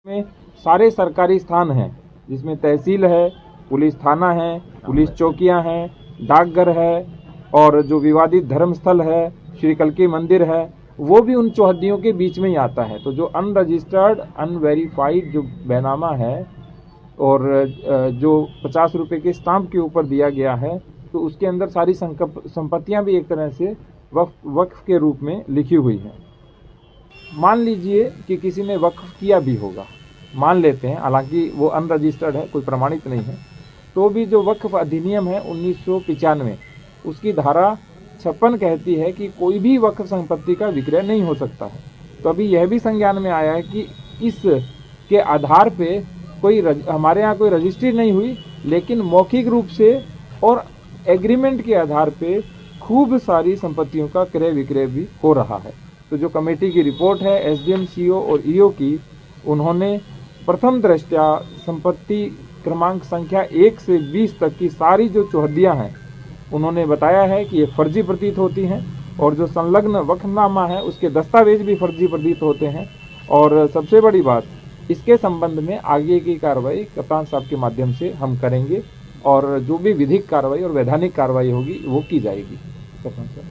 में सारे सरकारी स्थान हैं, जिसमें तहसील है, पुलिस थाना है, पुलिस चौकियां हैं, डाकघर है और जो विवादित धर्मस्थल है, श्री कल्की मंदिर है, वो भी उन चौहद्दियों के बीच में ही आता है। तो जो अनरजिस्टर्ड अनवेरीफाइड जो बैनामा है और जो 50 रुपये के स्टाम्प के ऊपर दिया गया है, तो उसके अंदर सारी संपत्तियां भी एक तरह से वक्फ के रूप में लिखी हुई हैं। मान लीजिए कि किसी ने वक्फ किया भी होगा, मान लेते हैं, हालांकि वो अनरजिस्टर्ड है, कोई प्रमाणित नहीं है, तो भी जो वक्फ अधिनियम है 1995 उसकी धारा 56 कहती है कि कोई भी वक्फ संपत्ति का विक्रय नहीं हो सकता है। तो अभी यह भी संज्ञान में आया है कि इस के आधार पे कोई हमारे यहाँ कोई रजिस्ट्री नहीं हुई, लेकिन मौखिक रूप से और एग्रीमेंट के आधार पे खूब सारी संपत्तियों का क्रय विक्रय भी हो रहा है। तो जो कमेटी की रिपोर्ट है एसडीएम, सीओ और ईओ की, उन्होंने प्रथम दृष्टया संपत्ति क्रमांक संख्या 1 से 20 तक की सारी जो चौहद्दियां हैं, उन्होंने बताया है कि ये फर्जी प्रतीत होती हैं और जो संलग्न वक्फनामा है उसके दस्तावेज भी फर्जी प्रतीत होते हैं। और सबसे बड़ी बात, इसके संबंध में आगे की कार्रवाई कप्तान साहब के माध्यम से हम करेंगे और जो भी विधिक कार्रवाई और वैधानिक कार्रवाई होगी वो की जाएगी। कप्तान साहब,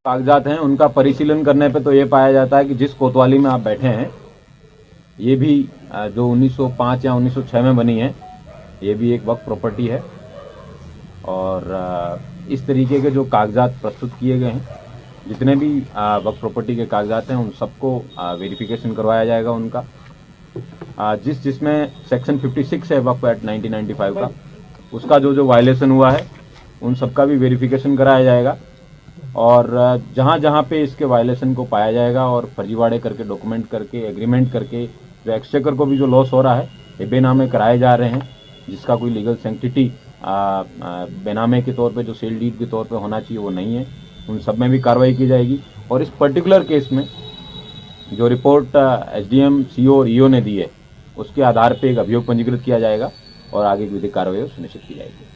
कागजात हैं उनका परिशीलन करने पे तो ये पाया जाता है कि जिस कोतवाली में आप बैठे हैं ये भी जो 1905 या 1906 में बनी है, ये भी एक वक्फ प्रॉपर्टी है। और इस तरीके के जो कागजात प्रस्तुत किए गए हैं, जितने भी वक्फ प्रॉपर्टी के कागजात हैं, उन सबको वेरिफिकेशन करवाया जाएगा उनका। जिसमें सेक्शन 56 है वक्फ एक्ट 1995 का, उसका जो वायलेशन हुआ है उन सबका भी वेरिफिकेशन कराया जाएगा। और जहाँ जहाँ पे इसके वायलेशन को पाया जाएगा और फर्जीवाड़े करके डॉक्यूमेंट करके एग्रीमेंट करके जो एक्सचेकर को भी जो लॉस हो रहा है, ये बेनामे कराए जा रहे हैं, जिसका कोई लीगल सैंक्टिटी बेनामे के तौर पे जो सेल डीड के तौर पे होना चाहिए वो नहीं है, उन सब में भी कार्रवाई की जाएगी। और इस पर्टिकुलर केस में जो रिपोर्ट एसडीएम, सीओ और ईओ ने दी है, उसके आधार पे एक अभियोग पंजीकृत किया जाएगा और आगे की विधिक कार्रवाई सुनिश्चित की जाएगी।